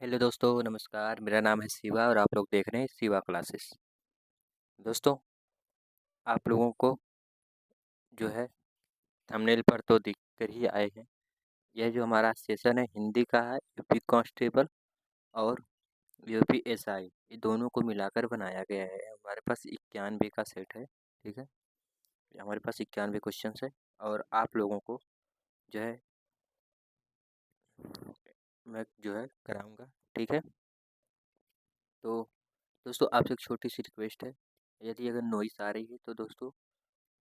Hello दोस्तों, नमस्कार। मेरा नाम है शिवा और आप लोग देख रहे हैं शिवा क्लासेस। दोस्तों, आप लोगों को जो है थंबनेल पर तो दिख कर ही आए हैं। यह जो हमारा सेशन है हिंदी का है, यूपी कांस्टेबल और यूपी एसआई, ये दोनों को मिलाकर बनाया गया है। हमारे पास 91 का सेट है, ठीक है। हमारे पास 91 क्वेश्चन है और आप लोगों को जो है मैं जो है कराऊंगा, ठीक है। तो दोस्तों, आपसे एक छोटी सी रिक्वेस्ट है। यदि अगर नॉइस आ रही है तो दोस्तों,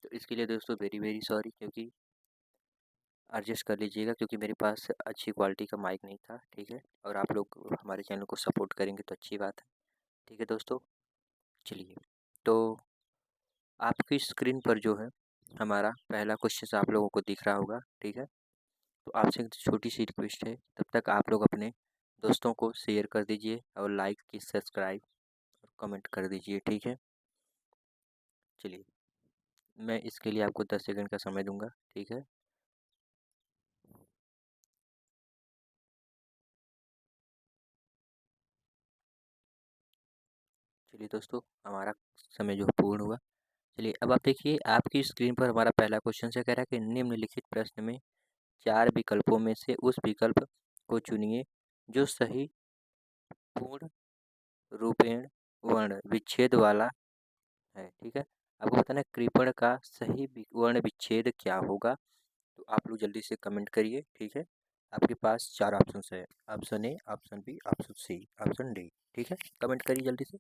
तो इसके लिए दोस्तों वेरी वेरी सॉरी, क्योंकि एडजस्ट कर लीजिएगा, क्योंकि मेरे पास अच्छी क्वालिटी का माइक नहीं था, ठीक है। और आप लोग हमारे चैनल को सपोर्ट करेंगे तो अच्छी बात है, ठीक है दोस्तों। चलिए, तो आपकी स्क्रीन पर जो है हमारा पहला क्वेश्चन आप लोगों को दिख रहा होगा, ठीक है। तो आपसे एक छोटी सी रिक्वेस्ट है, तब तक आप लोग अपने दोस्तों को शेयर कर दीजिए और लाइक की सब्सक्राइब और कमेंट कर दीजिए, ठीक है। चलिए, मैं इसके लिए आपको 10 सेकंड का समय दूंगा, ठीक है। चलिए दोस्तों, हमारा समय जो पूर्ण हुआ। चलिए, अब आप देखिए आपकी स्क्रीन पर हमारा पहला क्वेश्चन से कह रहा है कि निम्नलिखित प्रश्न में 4 विकल्पों में से उस विकल्प को चुनिए जो सही पूर्ण रूपेण वर्ण विच्छेद वाला है, ठीक है। आपको बताना है कृपण का सही वर्ण विच्छेद क्या होगा। तो आप लोग जल्दी से कमेंट करिए, ठीक है। आपके पास 4 ऑप्शन है, option A, option B, option C, option D, ठीक है। कमेंट करिए जल्दी से।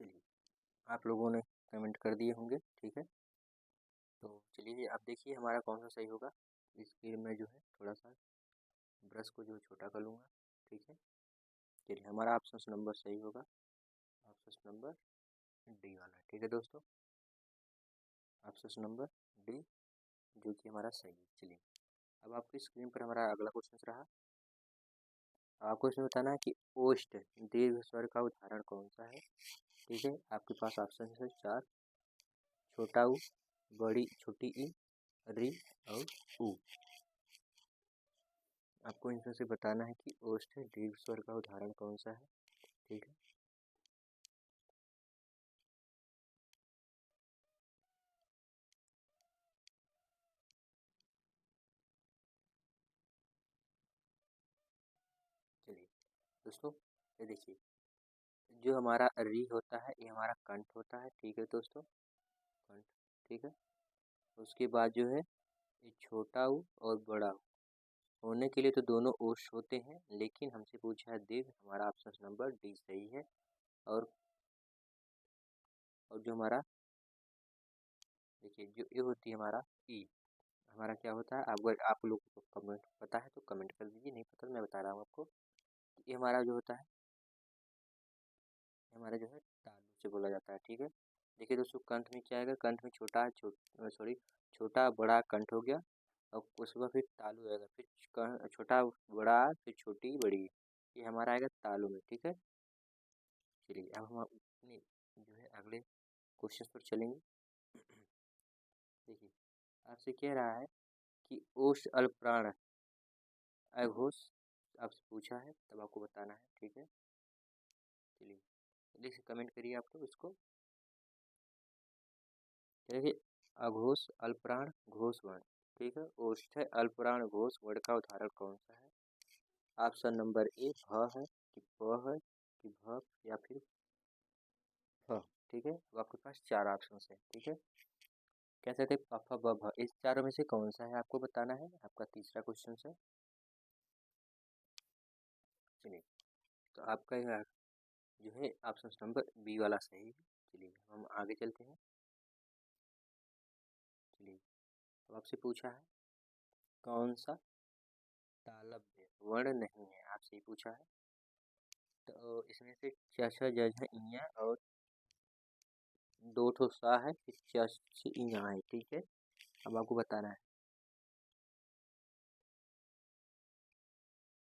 चलिए, आप लोगों ने कमेंट कर दिए होंगे, ठीक है। तो चलिए, आप देखिए हमारा कौन सा सही होगा। इसके लिए मैं जो है थोड़ा सा ब्रश को जो है छोटा कर लूँगा, ठीक है। चलिए, हमारा ऑप्शन नंबर सही होगा, ऑप्शन नंबर डी वाला, ठीक है दोस्तों। ऑप्शन नंबर डी जो कि हमारा सही है। चलिए, अब आपकी स्क्रीन पर हमारा अगला क्वेश्चन रहा। आपको इसमें बताना है कि ओष्ठ दीर्घ स्वर का उदाहरण कौन सा है, ठीक है। आपके पास ऑप्शन है 4, छोटा ऊ, बड़ी छोटी ई, री और ऊ। आपको इनमें से बताना है कि ओष्ठ दीर्घ स्वर का उदाहरण कौन सा है, ठीक है। चलिए दोस्तों, ये देखिए जो हमारा री होता है ये हमारा कंठ होता है, ठीक है दोस्तों, कंठ, ठीक है। उसके बाद जो है ये छोटा ऊ और बड़ा ऊ होने के लिए तो दोनों ओष्ठ होते हैं, लेकिन हमसे पूछा है दीर्घ, हमारा ऑप्शन नंबर डी सही है। और जो हमारा देखिए जो ये होती है हमारा ई, हमारा क्या होता है, अगर आप लोगों को कमेंट पता है तो कमेंट कर दीजिए, नहीं पता तो मैं बता रहा हूँ आपको। ये हमारा जो होता है, हमारा जो है तालु से बोला जाता है, ठीक है। देखिए दोस्तों, कंठ में क्या आएगा, कंठ में छोटा सॉरी छोटा बड़ा कंठ हो गया, और उसके बाद फिर तालु आएगा, फिर छोटा बड़ा, फिर छोटी बड़ी, ये हमारा आएगा तालु में, ठीक है। चलिए, अब हम अपने जो है अगले क्वेश्चन पर चलेंगे। देखिए, आपसे कह रहा है कि ओष अल्पप्राण अघोष आपसे पूछा है, तब आपको बताना है, ठीक है। चलिए, जल्दी से कमेंट करिए आप लोग इसको। देखिए, अघोष अल्पप्राण घोष वर्ण, ठीक है। ओष्ठ अल्पप्राण घोष वर्ण का उदाहरण कौन सा है। ऑप्शन नंबर ए भ है, कि प है, कि भ, या फिर फ, ठीक है। अब आपके पास 4 ऑप्शन है, ठीक है। कह सकते हैं प फ ब भ, इस चारों में से कौन सा है आपको बताना है। आपका तीसरा क्वेश्चन है। चलिए, तो आपका यह जो है ऑप्शन नंबर बी वाला सही है। चलिए, हम आगे चलते हैं। चलिए, अब आपसे पूछा है कौन सा तालव्य वर्ण नहीं है, आपसे ही पूछा है। तो इसमें से छ छ ज झ इया और 2 ठो सा है, फिर च छ इया है, ठीक है। अब आपको बताना है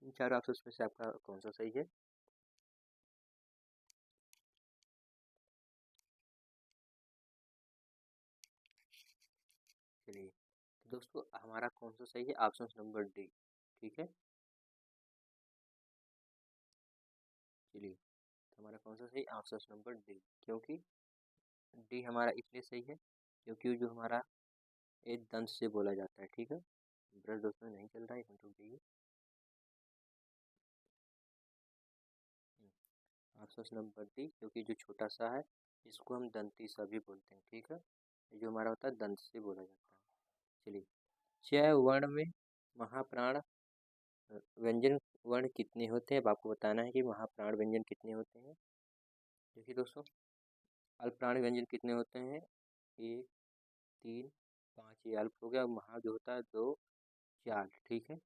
इन चारों ऑप्शन में से आपका कौन सा सही है। चलिए तो दोस्तों हमारा कौन सा सही है, ऑप्शन नंबर डी। ठीक है, चलिए तो हमारा कौन सा सही, ऑप्शन नंबर डी। क्योंकि डी हमारा इसलिए सही है क्योंकि जो हमारा एक दंत से बोला जाता है। ठीक है, ब्रश दोस्तों नहीं चल रहा है, हम रुक जाइए। ऑप्शन नंबर डी, क्योंकि जो छोटा सा है इसको हम दंती सा भी बोलते हैं। ठीक है, ये जो हमारा होता है दंत से बोला जाता है। चलिए, च वर्ण में महाप्राण व्यंजन वर्ण कितने होते हैं, अब आपको बताना है कि महाप्राण व्यंजन कितने होते हैं। देखिए दोस्तों, अल्पप्राण व्यंजन कितने होते हैं, 1, 3, 5, ये अल्प हो गया। महा जो होता है 2, 4। ठीक है,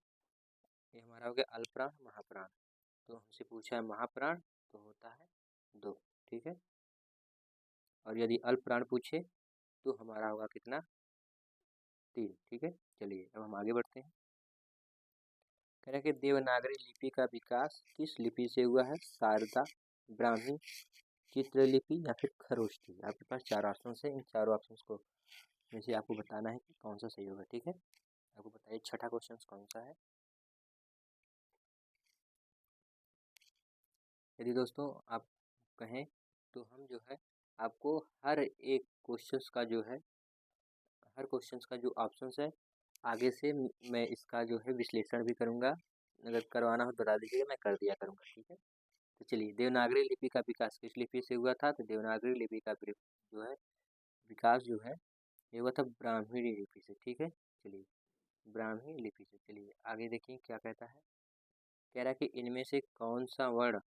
ये हमारा हो गया अल्पप्राण महाप्राण। तो हमसे पूछा है महाप्राण तो होता है 2। ठीक है, और यदि अल्पप्राण पूछे तो हमारा होगा कितना, 3। ठीक है, चलिए अब हम आगे बढ़ते हैं। कह रहे कि देवनागरी लिपि का विकास किस लिपि से हुआ है, शारदा, ब्राह्मी, चित्रलिपि या फिर खरोष्ठी। आपके पास 4 ऑप्शन है, इन चारों ऑप्शन को में से आपको बताना है कि कौन सा सही होगा। ठीक है, आपको बताइए छठा क्वेश्चन कौन सा है। यदि दोस्तों आप कहें तो हम जो है आपको हर एक क्वेश्चंस का जो है, हर क्वेश्चंस का जो ऑप्शंस है आगे से मैं इसका जो है विश्लेषण भी करूंगा। अगर करवाना हो तो बता दीजिएगा, मैं कर दिया करूंगा। ठीक है, तो चलिए, देवनागरी लिपि का विकास किस लिपि से हुआ था, तो देवनागरी लिपि का जो है विकास जो है ये हुआ था ब्राह्मी लिपि से। ठीक है, चलिए ब्राह्मी लिपि से। चलिए आगे देखिए क्या कहता है। कह रहा है कि इनमें से कौन सा वर्ण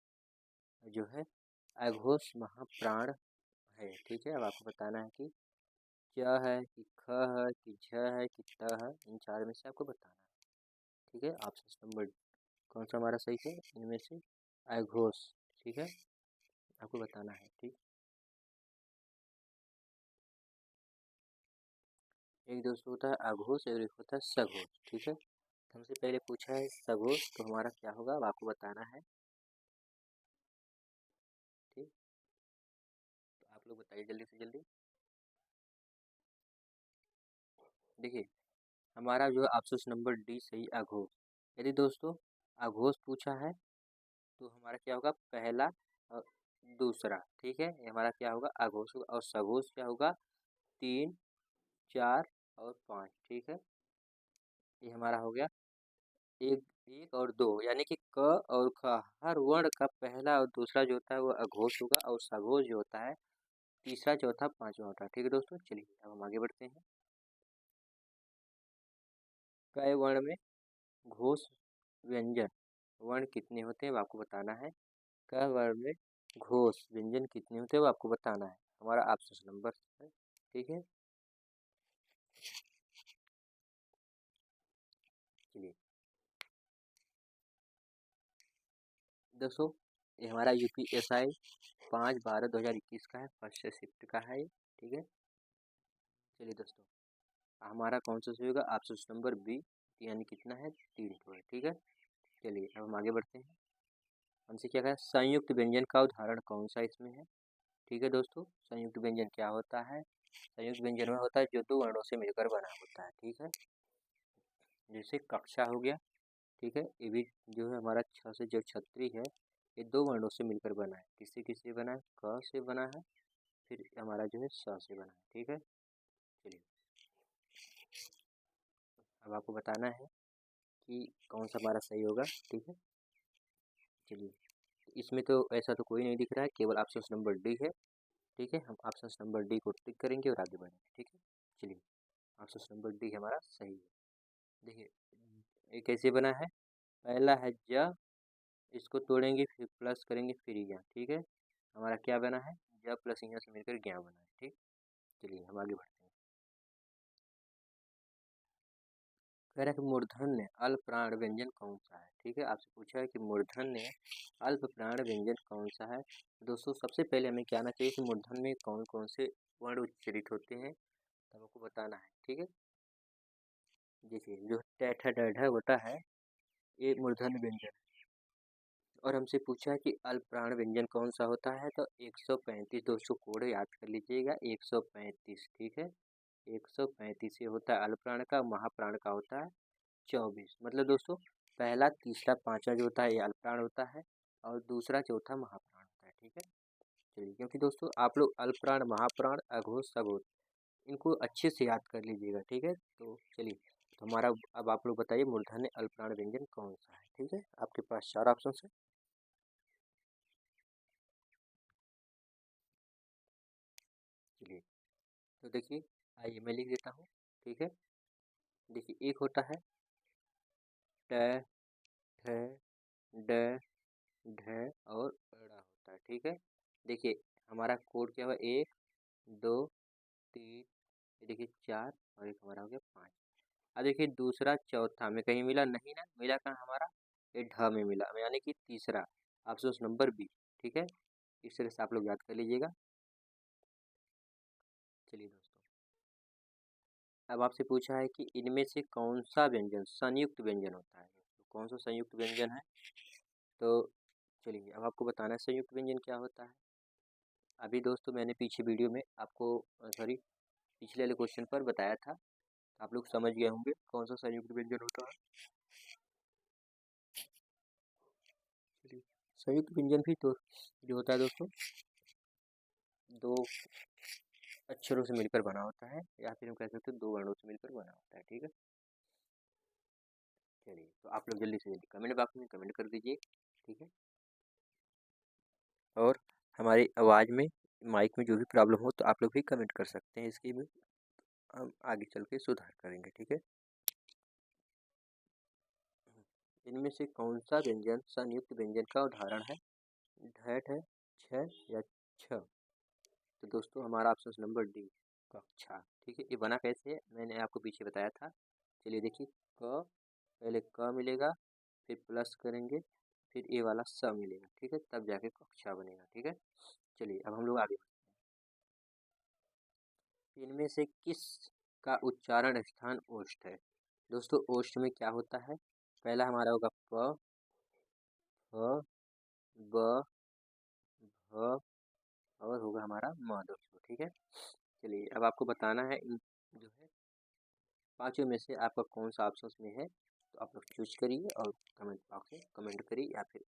जो है अघोष महाप्राण है। ठीक है, अब आपको बताना है कि च है कि ख है कि झ है कि त है, इन चार में से आपको बताना है। ठीक है, ऑप्शन नंबर कौन सा हमारा सही है इनमें से, अघोष। ठीक है, आपको बताना है। ठीक, एक दोस्तों होता है अघोष और एक होता है सघोष। ठीक है, तो हमसे पहले पूछा है सघोष तो हमारा क्या होगा, अब आपको बताना है। ठीक, तो आप लोग बताइए जल्दी से जल्दी। देखिए, हमारा जो है ऑप्शन नंबर डी सही, अघोष। यदि दोस्तों अघोष पूछा है तो हमारा क्या होगा, पहला और दूसरा। ठीक है, ये हमारा क्या होगा, अघोष होगा। और सघोष क्या होगा, 3, 4 और 5। ठीक है, ये हमारा हो गया एक, 1 और 2, यानी कि क और ख हर वर्ण का पहला और दूसरा जो होता है वो अघोष होगा, और सघोष जो होता है तीसरा, चौथा, पांचवा होता है। ठीक है दोस्तों, चलिए अब हम आगे बढ़ते हैं। क वर्ण में घोष व्यंजन वर्ण कितने होते हैं, वो आपको बताना है। क वर्ण में घोष व्यंजन कितने होते हैं वो आपको बताना है, हमारा ऑप्शन नंबर है। ठीक है, चलिए दोस्तों, ये हमारा UPSI 5/12/2021 का है, फर्स्ट शिफ्ट का है ये। ठीक है, चलिए दोस्तों हमारा कौन सा सही होगा, ऑप्शन नंबर बी, यानी कितना है, 3 है। ठीक है, चलिए अब हम आगे बढ़ते हैं। हमसे क्या कहा, संयुक्त व्यंजन का उदाहरण कौन सा इसमें है। ठीक है दोस्तों, संयुक्त व्यंजन क्या होता है, संयुक्त व्यंजन में होता है जो 2 वर्णों से मिलकर बना होता है। ठीक है, जैसे कक्षा हो गया। ठीक है, ये भी जो है हमारा छ से जो छतरी है ये 2 वर्णों से मिलकर बना है। किससे किससे बना है, क से बना है, फिर हमारा जो है स से बना है। ठीक है, चलिए अब आपको बताना है कि कौन सा हमारा सही होगा। ठीक है, चलिए इसमें तो ऐसा तो कोई नहीं दिख रहा है, केवल ऑप्शन नंबर डी है। ठीक है, हम ऑप्शन नंबर डी को टिक करेंगे और आगे बढ़ेंगे। ठीक है, चलिए ऑप्शन नंबर डी हमारा सही है। देखिए ये कैसे बना है, पहला है ज, इसको तोड़ेंगे फिर प्लस करेंगे फिर या। ठीक है, हमारा क्या बना है, ज प्लस यहाँ से मिलकर ज्ञा बना है। ठीक, चलिए हम आगे बढ़ते हैं। कह रहा है कि मूर्धन्य अल्प प्राण व्यंजन कौन सा है। ठीक है, आपसे पूछा है कि मूर्धन्य अल्प प्राण व्यंजन कौन सा है। दोस्तों सबसे पहले हमें क्या आना चाहिए कि मूर्धन्य में कौन कौन से वर्ण उच्चारित होते हैं, तो हमको बताना है। ठीक है, देखिए जो टैठ डैढ़ होता है ये मूर्धन्य व्यंजन है। और हमसे पूछा है कि अल्प प्राण व्यंजन कौन सा होता है, तो 135 दोस्तों कोड याद कर लीजिएगा, 135। ठीक है, 135 ये होता है अल्पप्राण का, महाप्राण का होता है 24। मतलब दोस्तों पहला, तीसरा, पांचवा जो होता है ये अल्पप्राण होता है और दूसरा, चौथा महाप्राण होता है। ठीक है, चलिए, क्योंकि दोस्तों आप लोग अल्पप्राण, महाप्राण, अघोष, सघोष इनको अच्छे से याद कर लीजिएगा। ठीक है, तो चलिए, तो हमारा अब आप लोग बताइए मूर्धन्य अल्पप्राण व्यंजन कौन सा है। ठीक है, आपके पास 4 ऑप्शन है। चलिए, तो देखिए, आइए मैं लिख देता हूँ। ठीक है, देखिए, एक होता है ट, ठ, ड, ढ और ड़ होता है। ठीक है, देखिए हमारा कोड क्या हुआ, 1 2 3, ये देखिए 4 और एक हमारा हो गया 5। अब देखिए दूसरा, चौथा में कहीं मिला नहीं ना, मिला कहाँ हमारा, ये ढ में मिला, यानी कि तीसरा ऑप्शन नंबर बी। ठीक है, इस तरह से आप लोग याद कर लीजिएगा। चलिए दोस्तों, अब आपसे पूछा है कि इनमें से कौन सा व्यंजन संयुक्त व्यंजन होता है। तो कौन सा संयुक्त व्यंजन है, तो चलिए अब आपको बताना है संयुक्त व्यंजन क्या होता है। अभी दोस्तों मैंने पीछे वीडियो में आपको सॉरी पिछले वाले क्वेश्चन पर बताया था, आप लोग समझ गए होंगे कौन सा संयुक्त व्यंजन होता है। चलिए, संयुक्त व्यंजन भी तो जो होता है दोस्तों, दो अक्षरों से मिलकर बना होता है, या फिर हम कह सकते हैं दो वर्णों से मिलकर बना होता है। ठीक है, चलिए, तो आप लोग जल्दी से जल्दी कमेंट बॉक्स में कमेंट कर दीजिए। ठीक है, और हमारी आवाज़ में, माइक में जो भी प्रॉब्लम हो तो आप लोग भी कमेंट कर सकते हैं, इसकी भी हम आगे चल के सुधार करेंगे। ठीक है, इनमें से कौन सा व्यंजन संयुक्त व्यंजन का उदाहरण है, ढैठ है, छ या छ। तो दोस्तों हमारा ऑप्शन नंबर डी, कक्षा। ठीक है, ये बना कैसे है मैंने आपको पीछे बताया था। चलिए देखिए, क, पहले क मिलेगा, फिर प्लस करेंगे, फिर ए वाला स मिलेगा। ठीक है, तब जाके कक्षा बनेगा। ठीक है, चलिए अब हम लोग आगे बढ़ते हैं। इनमें से किस का उच्चारण स्थान ओष्ठ है। दोस्तों ओष्ठ में क्या होता है, पहला हमारा होगा प, फ, ब, भ और होगा हमारा म दोस्तों। ठीक है, चलिए अब आपको बताना है इन जो है पांचों में से आपका कौन सा ऑप्शन में है, तो आप लोग चूज करिए और कमेंट बॉक्स में कमेंट करिए, या फिर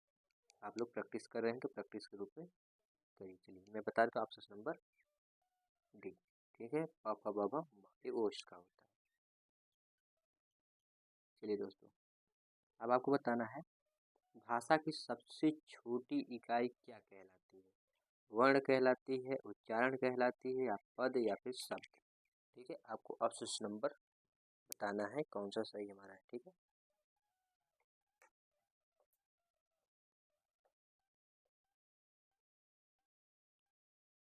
आप लोग प्रैक्टिस कर रहे हैं तो प्रैक्टिस के रूप में करिए। चलिए मैं बता देता हूँ ऑप्शन नंबर डी। ठीक है, पापा बाबा ये ओस्ट का होता है। चलिए दोस्तों, अब आपको बताना है भाषा की सबसे छोटी इकाई क्या कहलाती है, वर्ण कहलाती है, उच्चारण कहलाती है, या पद, या फिर शब्द। ठीक है, आपको ऑप्शन नंबर बताना है कौन सा सही हमारा है। ठीक है,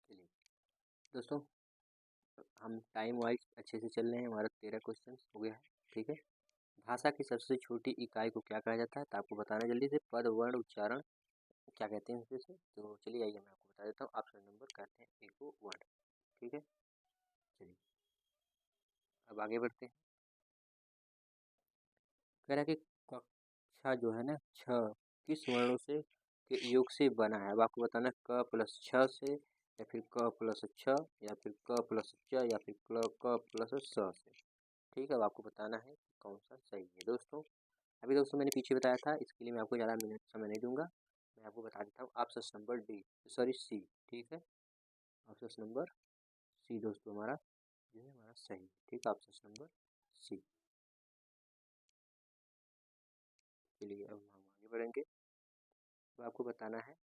चलिए दोस्तों, हम टाइम वाइज अच्छे से चल रहे हैं, हमारा 13 क्वेश्चन हो गया है। ठीक है, भाषा की सबसे छोटी इकाई को क्या कहा जाता है, तो आपको बताना जल्दी से, पद, वर्ण, उच्चारण क्या कहते हैं इसे से। तो चलिए आइए मैं आपको बता देता हूँ, ऑप्शन नंबर कहते हैं इको वर्ड। ठीक है, चलिए अब आगे बढ़ते हैं। कह रहा है कि कक्षा जो है ना, छ किस वर्णों से के योग से बना है। अब आपको बताना है क प्लस छ से, या फिर क प्लस छ, या फिर क प्लस च, या फिर क प्लस स से। ठीक है, अब आपको बताना है कौन सा सही है दोस्तों। अभी दोस्तों मैंने पीछे बताया था, इसके लिए मैं आपको ज़्यादा मिनट समय नहीं दूंगा, मैं आपको बता देता हूँ option number D, sorry C. ठीक है, ऑप्शन नंबर सी दोस्तों हमारा जो है हमारा सही है। ठीक है, ऑप्शन नंबर सी। चलिए अब हम आगे बढ़ेंगे, तो आपको बताना है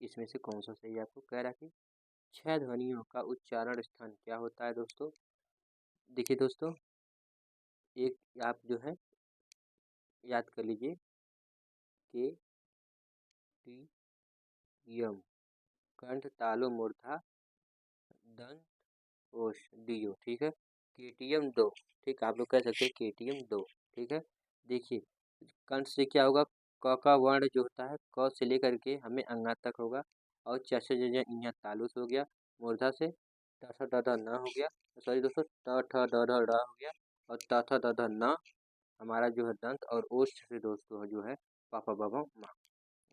इसमें से कौन सा सही है। आपको कह रहा है कि छह ध्वनियों का उच्चारण स्थान क्या होता है दोस्तों। देखिए दोस्तों, एक आप जो है याद कर लीजिए, के टी यम, कंठ, तालु, मूर्धा, दंत, ओश, डीओ। ठीक है, केटीएम दो। ठीक, आप लोग कह सकते हैं केटीएम दो। ठीक है, देखिए कंठ से क्या होगा, क का वर्ण जो होता है क से लेकर के हमें अंगा तक होगा, और च से जो यहाँ तालुस हो गया, मूर्धा से ट ठ ड ढ न हो गया, सॉरी दोस्तों ट ठ ड ढ ड़ हो गया, और त थ द ध न हमारा जो है दंत, और ओष्ठ से दोस्तों जो है पापा बाबा माँ।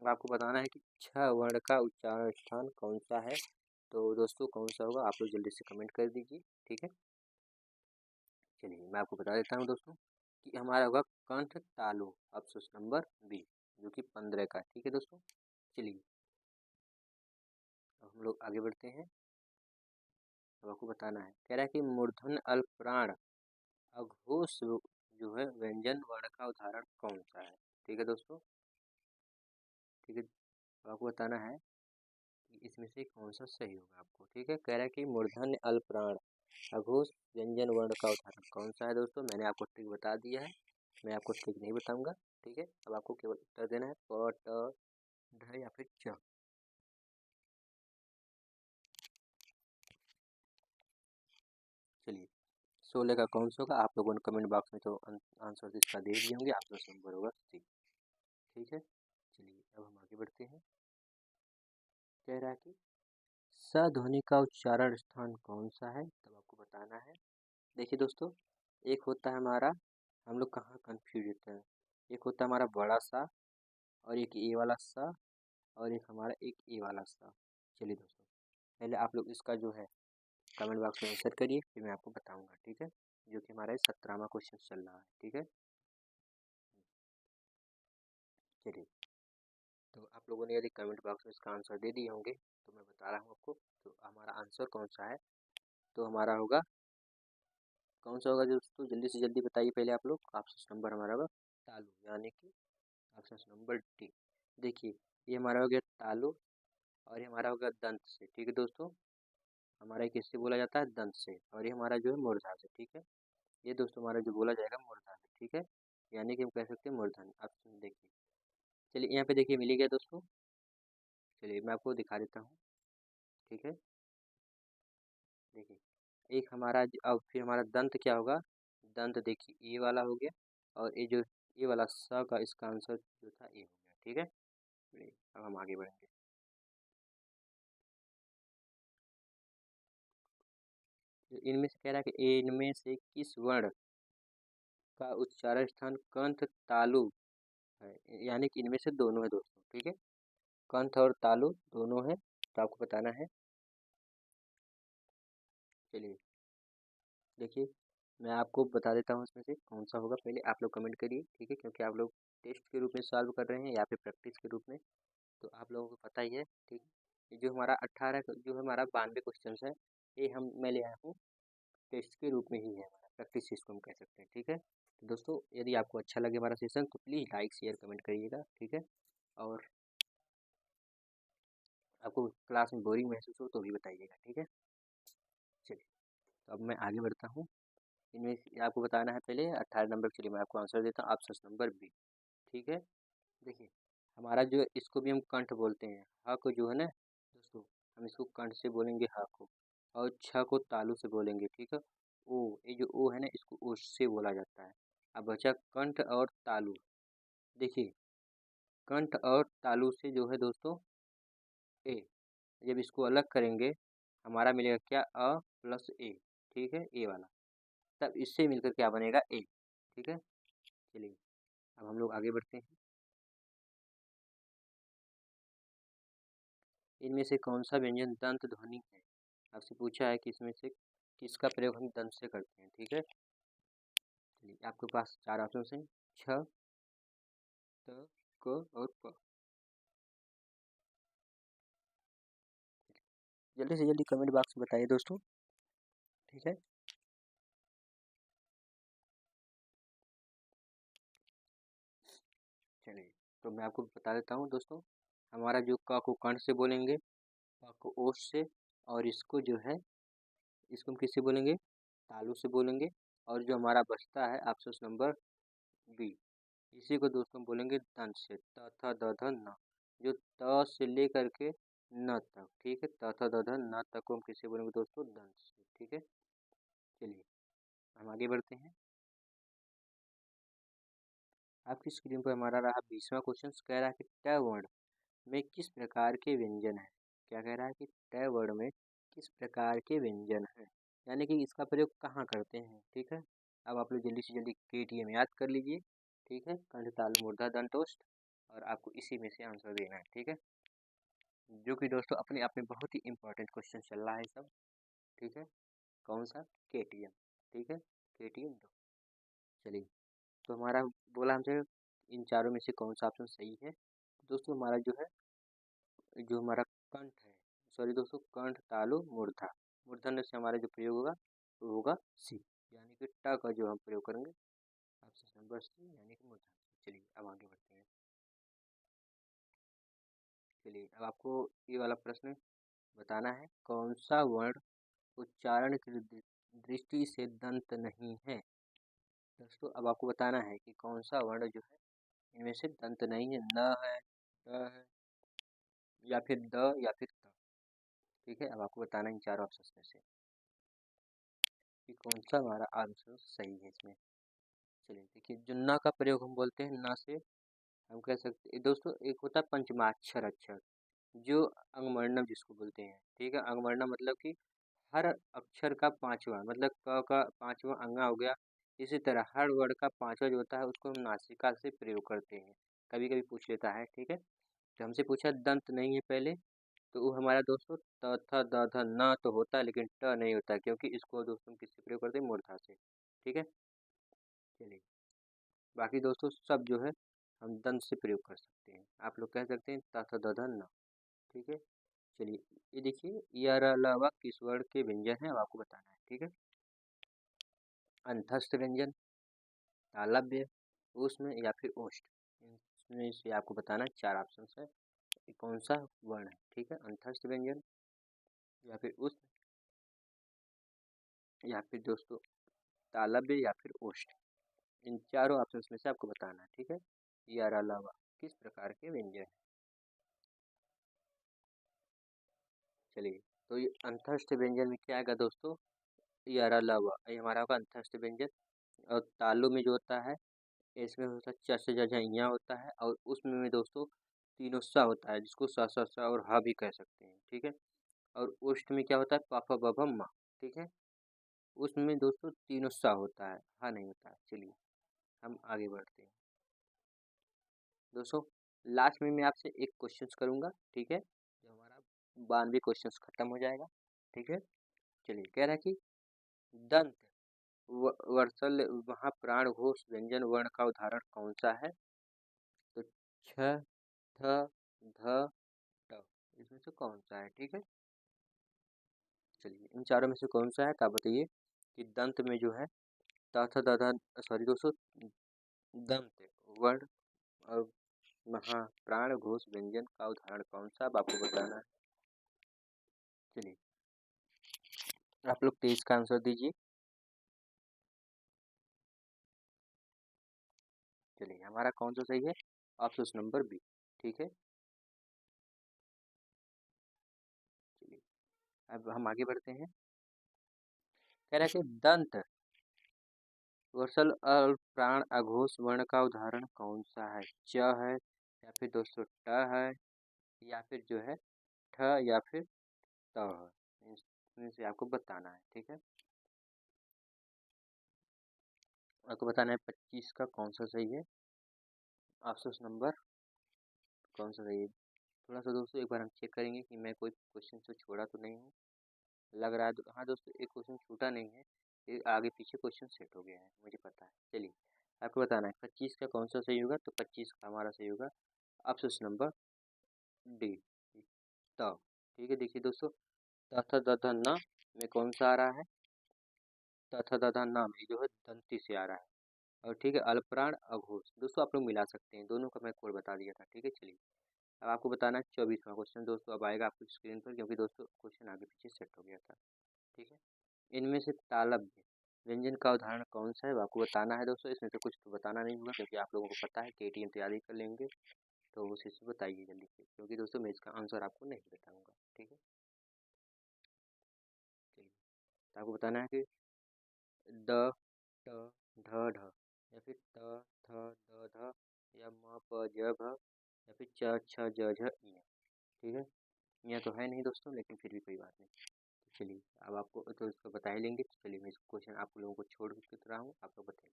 अब आपको बताना है कि छह वर्ण का उच्चारण स्थान कौन सा है, तो दोस्तों कौन सा होगा आप लोग जल्दी से कमेंट कर दीजिए। ठीक है, मैं आपको बता देता हूँ दोस्तों कि हमारा होगा कंठ तालु, ऑप्शन नंबर बी, जो कि 15 का। ठीक है दोस्तों, चलिए अब हम लोग आगे बढ़ते हैं। अब आपको बताना है, कह रहा है कि मूर्धन्य अल्प प्राण अघोष जो है व्यंजन वर्ण का उदाहरण कौन सा है। ठीक है दोस्तों, ठीक है, तो आपको बताना है कि इसमें से कौन सा सही होगा आपको। ठीक है, कह रहा है कि मूर्धन्य अल्प प्राण अघोष व्यंजन वर्ण का उदाहरण कौन सा है। दोस्तों मैंने आपको ट्रिक बता दिया है, मैं आपको ट्रिक नहीं बताऊंगा। ठीक है, अब आपको केवल उत्तर देना है प ट ढ या फिर च। चलिए 16 का कौन सा होगा, आप लोगों ने कमेंट बॉक्स में तो आंसर इसका दे दिए होंगे। आप लोग नंबर होगा सी। ठीक है, चलिए अब हम आगे बढ़ते हैं। कह रहा है कि स ध्वनि का उच्चारण स्थान कौन सा है, तब आपको बताना है। देखिए दोस्तों, एक होता है हमारा, हम लोग कहाँ कंफ्यूज होते हैं, एक होता है हमारा बड़ा सा और एक ए वाला सा और एक हमारा एक ए वाला सा। चलिए दोस्तों, पहले आप लोग इसका जो है कमेंट बॉक्स में आंसर करिए, फिर मैं आपको बताऊंगा। ठीक है, जो कि हमारा 17वां क्वेश्चन चल रहा है। ठीक है, चलिए, तो आप लोगों ने यदि कमेंट बॉक्स में इसका आंसर दे दिए होंगे तो मैं बता रहा हूँ आपको, तो हमारा आंसर कौन सा है। तो हमारा होगा, कौन सा होगा दोस्तों, जल्दी से जल्दी बताइए पहले आप लोग। ऑप्शन नंबर हमारा होगा तालु, यानी कि ऑप्शन नंबर डी। देखिए, ये हमारा हो गया तालु और ये हमारा होगा दंत से। ठीक है दोस्तों, हमारा किससे बोला जाता है, दंत से, और ये हमारा जो है मूर्धा से। ठीक है, ये दोस्तों हमारा जो बोला जाएगा मूर्धा से। ठीक है, यानी कि हम कह सकते हैं मूर्धन। ऑप्शन देखिए, चलिए यहाँ पे देखिए मिल गया दोस्तों। चलिए मैं आपको दिखा देता हूँ। ठीक है, देखिए एक हमारा अब फिर हमारा दंत क्या होगा, दंत देखिए ए वाला हो गया, और ये जो ए वाला स का इसका आंसर जो था ए हो गया। ठीक है, चलिए अब हम आगे बढ़ेंगे। तो इनमें से कह रहा है कि इनमें से किस वर्ण का उच्चारण स्थान कंठ तालु है, यानी कि इनमें से दोनों है दोस्तों। ठीक है, कंठ और तालु दोनों है, तो आपको बताना है। चलिए देखिए, मैं आपको बता देता हूँ इसमें से कौन सा होगा, पहले आप लोग कमेंट करिए। ठीक है, क्योंकि आप लोग टेस्ट के रूप में सॉल्व कर रहे हैं या फिर प्रैक्टिस के रूप में, तो आप लोगों को पता ही है। ठीक है, ये जो हमारा 18 जो हमारा 92 क्वेश्चन है, ये मैं ले आया हूँ टेस्ट के रूप में ही है, हमारा प्रैक्टिस इसको हम कह सकते हैं। ठीक है, तो दोस्तों यदि आपको अच्छा लगे हमारा सेशन तो प्लीज़ लाइक शेयर कमेंट करिएगा। ठीक है, और आपको क्लास में बोरिंग महसूस हो तो भी बताइएगा। ठीक है, चलिए तो अब मैं आगे बढ़ता हूँ। इनमें से आपको बताना है पहले 18 नंबर। चलिए मैं आपको आंसर देता हूँ, ऑप्शन नंबर बी। ठीक है, देखिए हमारा जो इसको भी हम कंठ बोलते हैं, ह को जो है ना दोस्तों, हम इसको कंठ से बोलेंगे ह को, और छ को तालु से बोलेंगे। ठीक है, ओ, ये जो ओ है ना, इसको ओ से बोला जाता है। अब बचा कंठ और तालु। देखिए कंठ और तालु से जो है दोस्तों ए, जब इसको अलग करेंगे हमारा मिलेगा क्या, अ प्लस ए। ठीक है, ए वाला, तब इससे मिलकर क्या बनेगा, ए। ठीक है, चलिए अब हम लोग आगे बढ़ते हैं। इनमें से कौन सा व्यंजन दंत ध्वनि है, आपसे पूछा है कि इसमें से किसका प्रयोग हम दंत से करते हैं। ठीक है, चलिए आपके पास चार ऑप्शन हैं, छ, त, क और प। जल्दी से जल्दी कमेंट बॉक्स में बताइए दोस्तों। ठीक है, चलिए तो मैं आपको बता देता हूँ दोस्तों, हमारा जो क को कंठ से बोलेंगे, प को ओठ से, और इसको जो है इसको हम किससे बोलेंगे, तालु से बोलेंगे, और जो हमारा बचता है ऑप्शन नंबर बी, इसी को दोस्तों बोलेंगे दंत से, त थ द ध न, जो त से लेकर के न तक। ठीक है, त थ द ध न तक को हम किससे बोलेंगे दोस्तों, दंत से। ठीक है, चलिए हम आगे बढ़ते हैं। आपकी स्क्रीन पर हमारा रहा 20वां क्वेश्चन, कह रहा है कि ट वर्ण में किस प्रकार के व्यंजन है। क्या कह रहा है कि ट वर्ण में किस प्रकार के व्यंजन है, यानी कि इसका प्रयोग कहाँ करते हैं। ठीक है, अब आप लोग जल्दी से जल्दी KTM याद कर लीजिए। ठीक है, कंठ तालु मूर्धा दंतोष्ठ, और आपको इसी में से आंसर देना है। ठीक है, जो कि दोस्तों अपने आप में बहुत ही इंपॉर्टेंट क्वेश्चन चल रहा है सब। ठीक है, कौन सा, KTM। ठीक है, KTM 2। चलिए, तो हमारा बोला हमसे इन चारों में से कौन सा ऑप्शन सही है। दोस्तों हमारा जो हमारा कंठ है, सॉरी दोस्तों, कंठ तालु मूर्धा, मूर्धन्य से हमारा जो प्रयोग होगा वो होगा सी, यानी कि ट का जो हम प्रयोग करेंगे ऑप्शन नंबर सी, यानी कि मूर्धन्य। चलिए अब आगे बढ़ते हैं। चलिए अब आपको ये वाला प्रश्न बताना है, कौन सा वर्ण उच्चारण की दृष्टि से दंत नहीं है। दोस्तों अब आपको बताना है कि कौन सा वर्ण जो है इनमें से दंत नहीं है, न है, ट है, या फिर द, या फिर त। ठीक है, अब आपको बताना है इन चार ऑप्शन में से कि कौन सा हमारा आंसर सही है इसमें। चलिए देखिए, जो न का प्रयोग हम बोलते हैं, न से हम कह सकते हैं दोस्तों, एक होता है पंचमाक्षर अक्षर, जो अंगवर्णम जिसको बोलते हैं। ठीक है, अंगवर्णम मतलब कि हर अक्षर का पांचवा, मतलब क का पांचवा अंगा हो गया। इसी तरह हर वर्ण का पांचवा जो होता है उसको हम नासिका से प्रयोग करते हैं। कभी कभी पूछ लेता है। ठीक है, तो हमसे पूछा दंत नहीं है पहले, तो वो हमारा दोस्तों त थ द ध न तो होता है, लेकिन ट नहीं होता, क्योंकि इसको दोस्तों हम किससे प्रयोग करते हैं, मूर्धा से। ठीक है, चलिए बाकी दोस्तों सब जो है हम दंत से प्रयोग कर सकते हैं। आप लोग कह सकते हैं त थ द ध न। ठीक है, चलिए ये देखिए, ये अलावा किस वर्ण के व्यंजन है अब आपको बताना है। ठीक है, अंतस्थ व्यंजन, तालव्य, ऊष्म, या फिर ओष्ठ। इसमें से आपको बताना है, चार ऑप्शन है कि कौन सा वर्ण है। ठीक है, अंतस्थ व्यंजन, या फिर ऊष्म, या फिर दोस्तों तालव्य, या फिर ओष्ठ। इन चारों ऑप्शन में से आपको बताना है। ठीक है, या अलावा किस प्रकार के व्यंजन है। चलिए, तो ये अंतस्थ व्यंजन में क्या आएगा दोस्तों, या अलावा, ये हमारा होगा अंतस्थ व्यंजन। और तालु में जो होता है, इसमें होता है च से ज झ होता है, और उसमें में दोस्तों तीनों सा होता है, जिसको स स स और ह भी कह सकते हैं। ठीक है, और उष्ट में क्या होता है, प फ ब भ म। ठीक है, उसमें दोस्तों तीनों सा होता है, हा नहीं होता है। चलिए हम आगे बढ़ते हैं दोस्तों। लास्ट में मैं आपसे एक क्वेश्चन करूंगा। ठीक है, जो हमारा 92 क्वेश्चन खत्म हो जाएगा। ठीक है, चलिए कह रहा है कि दंत वर्सल महाप्राण घोष व्यंजन वर्ण का उदाहरण कौन सा है। तो छ, थ, ध, ट, इसमें से कौन सा है। ठीक है, चलिए इन चारों में से कौन सा है, क्या बताइए कि दंत में जो है त थ द ध, सॉरी दोस्तों, दंत वर्ण और महाप्राण घोष व्यंजन का उदाहरण कौन सा, अब आपको बताना है। चलिए आप लोग 23 का आंसर दीजिए। चलिए हमारा कौन सा सही है, ऑप्शन नंबर बी। ठीक है, चलिए अब हम आगे बढ़ते हैं। कह रहा है कि दंत वर्सल और प्राण अघोष वर्ण का उदाहरण कौन सा है। च है, या फिर दोस्तों ट है, या फिर जो है ठ, या फिर त है। इसमें से आपको बताना है। ठीक है, आपको बताना है 25 का कौन सा सही है, ऑप्शन नंबर कौन सा सही है। थोड़ा सा दोस्तों एक बार हम चेक करेंगे कि मैं कोई क्वेश्चन से छोड़ा तो नहीं हूँ। लग रहा है हाँ दोस्तों, एक क्वेश्चन छूटा नहीं है, ये आगे पीछे क्वेश्चन सेट हो गया है, मुझे पता है। चलिए आपको बताना है 25 का कौन सा सही होगा। तो 25 का हमारा सही होगा ऑप्शन नंबर डी, त। ठीक है, देखिए दोस्तों, त थ द ध न में कौन सा आ रहा है, त थ द ध न में जो है दंती से आ रहा है। और ठीक है, अल्पप्राण अघोष, दोस्तों आप लोग मिला सकते हैं, दोनों का मैं कोड बता दिया था। ठीक है, चलिए अब आपको बताना है 24वां क्वेश्चन दोस्तों, अब आएगा आपकी स्क्रीन पर, क्योंकि दोस्तों क्वेश्चन आगे पीछे सेट हो गया था। ठीक है, इनमें से तालव्य व्यंजन का उदाहरण कौन सा है, वो आपको बताना है दोस्तों। इसमें से कुछ तो बताना नहीं होगा, क्योंकि आप लोगों को पता है KTM तैयारी कर लेंगे, तो उसी से बताइए जल्दी से, क्योंकि दोस्तों मैं इसका आंसर आपको नहीं बताऊंगा। ठीक है, चलिए तो आपको बताना है कि द, ट, ढ, ढ, या फिर त, थ, द, ध, या म, प, ज, भ, या फिर च, छ, ज, झ, ञ। ठीक है, यह तो है नहीं दोस्तों, लेकिन फिर भी कोई बात नहीं। तो चलिए अब आपको तो इसको बता ही लेंगे। तो चलिए मैं इस क्वेश्चन आप लोगों को छोड़ के रहा हूँ, आप लोग बताइए।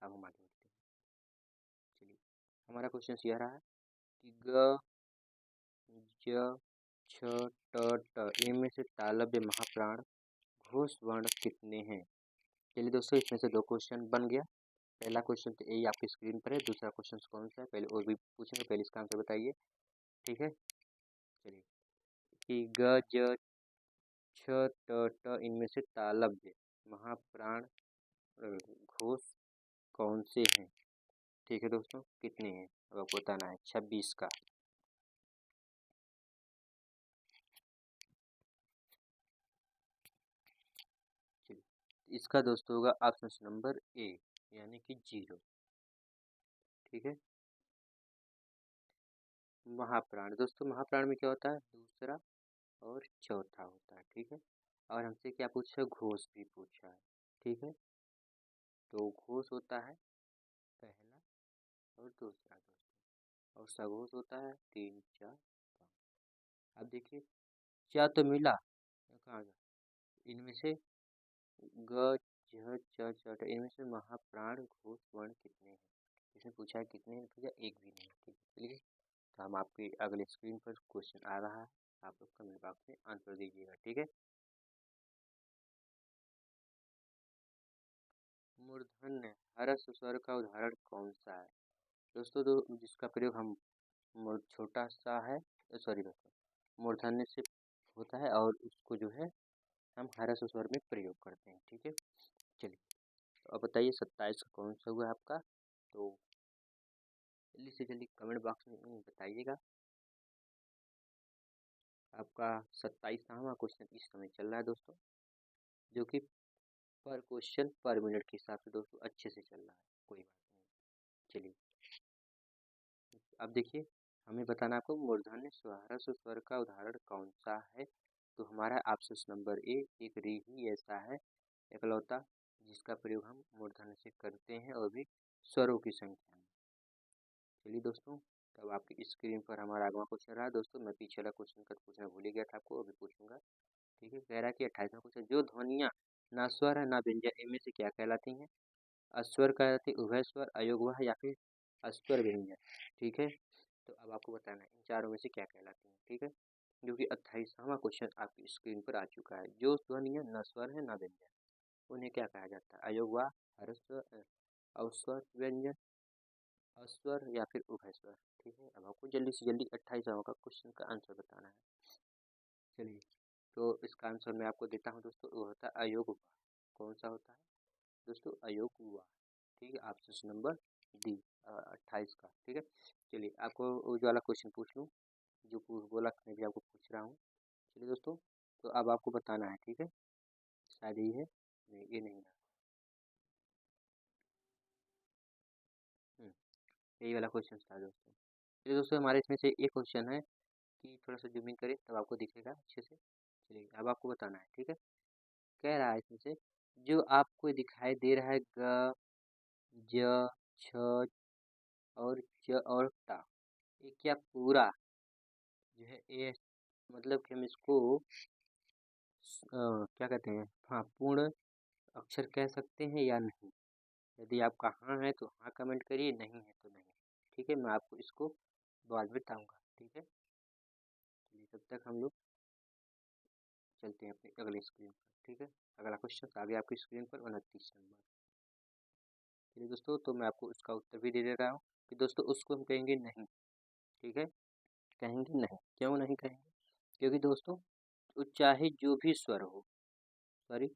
अब हम आगे बढ़ते हैं। चलिए हमारा क्वेश्चन यह रहा है कि ग, ज, छ, ट, ट, इनमें से तालव्य महाप्राण घोष वर्ण कितने हैं। चलिए दोस्तों, इसमें से दो क्वेश्चन बन गया। पहला क्वेश्चन तो यही आपकी स्क्रीन पर है। दूसरा क्वेश्चन कौन सा है पहले और भी पूछेंगे, पहले इसका आंसर बताइए। ठीक है, चलिए कि ग ज छ ट ट इनमें से तालव्य महाप्राण घोष कौन से हैं? ठीक है दोस्तों, कितने हैं अब आपको बताना है। 26 का। चलिए इसका दोस्तों होगा ऑप्शन नंबर ए, यानी कि 0। ठीक है, महाप्राण दोस्तों, महाप्राण में क्या होता है? दूसरा और चौथा होता है। ठीक है, और हमसे क्या पूछा? घोष भी पूछा है। ठीक है, तो घोष होता है पहला और दूसरा दोस्तों, और सघोष होता है 3 4 5। अब देखिए, क्या तो मिला, कहाँ गया? इनमें से ग झ च च ट, इनमें से महाप्राण घोष वर्ण कितने हैं? इसने पूछा है कितने हैं भैया? एक भी नहीं। ठीक है, चलिए तो हम आपके अगले स्क्रीन पर क्वेश्चन आ रहा है, आप लोग कमेंट बॉक्स में आंसर दीजिएगा। ठीक है, मूर्धन्य हरस स्वर का उदाहरण कौन सा है? दोस्तों तो जिसका प्रयोग हम छोटा सा है, सॉरी दोस्तों, मूर्धन्य से होता है और उसको जो है हम हरस स्वर में प्रयोग करते हैं। ठीक है, चलिए तो अब बताइए 27 का कौन सा हुआ आपका? तो जल्दी से जल्दी कमेंट बॉक्स में बताइएगा। आपका 27वां क्वेश्चन इस समय चल रहा है दोस्तों, जो कि पर क्वेश्चन पर मिनट के हिसाब से दोस्तों अच्छे से चल रहा है, कोई बात नहीं। चलिए अब देखिए, हमें बताना आपको मूर्धन्य स्वरस स्वर का उदाहरण कौन सा है। तो हमारा ऑप्शन नंबर ए, एक री ही ऐसा है एकलौता जिसका प्रयोग हम मूर्धन्य से करते हैं और भी स्वरों की संख्या में। चलिए दोस्तों, तब आपकी स्क्रीन पर हमारा अगला क्वेश्चन रहा दोस्तों। मैं पीछे वाला क्वेश्चन का पूछना भूल ही गया था आपको, अभी पूछूंगा। ठीक है, कह रहा है कि 28वां क्वेश्चन, जो ध्वनियाँ ना स्वर है ना व्यंजन, इनमें से क्या कहलाती हैं? अस्वर कहलाती, उभय स्वर, अयोगवाह या फिर अस्वर व्यंजन। ठीक है, तो अब आपको बताना है इन चारों में से क्या कहलाती हैं। ठीक है, जो कि 28वां क्वेश्चन आपकी स्क्रीन पर आ चुका है। जो ध्वनियाँ न स्वर है न व्यंजन, उन्हें क्या कहा जाता है? अयोगवाह, हरस्वर, औस्वर व्यंजन, अस्वर या फिर उभय स्वर। ठीक है, अब आपको जल्दी से जल्दी 28वां का क्वेश्चन का आंसर बताना है। चलिए तो इसका आंसर मैं आपको देता हूँ दोस्तों, वो होता है अयोगवाह। कौन सा होता है दोस्तों? अयोगवाह। ठीक है, ऑप्शन नंबर डी, 28 का। ठीक है, चलिए आपको वो जो वाला क्वेश्चन पूछ लूँ जो बोला मैं भी आपको पूछ रहा हूँ। चलिए दोस्तों, तो अब आपको बताना है। ठीक है, शायद यही है, नहीं ये नहीं है। यही वाला क्वेश्चन था दोस्तों। चलिए दोस्तों, हमारे इसमें से एक क्वेश्चन है कि थोड़ा सा जूमिंग करें तब आपको दिखेगा अच्छे से। चलिए अब आपको बताना है। ठीक है, कह रहा है इसमें से, जो आपको दिखाई दे रहा है ग ज छ और च और टा, ये क्या पूरा जो है ये, मतलब कि हम इसको क्या कहते हैं, हाँ पूर्ण अक्षर कह सकते हैं या नहीं? यदि आपका हाँ है तो हाँ कमेंट करिए, नहीं है तो नहीं। ठीक है, मैं आपको इसको बाद में बताऊंगा। ठीक है, चलिए तब तक हम लोग चलते हैं अपनी अगले स्क्रीन पर। ठीक है, अगला क्वेश्चन आ गया आपकी स्क्रीन पर 29 नंबर। चलिए दोस्तों, तो मैं आपको उसका उत्तर भी दे रहा हूँ कि दोस्तों उसको हम कहेंगे नहीं। ठीक है, कहेंगे नहीं, क्यों नहीं कहेंगे? क्योंकि दोस्तों चाहे जो भी स्वर हो, सॉरी,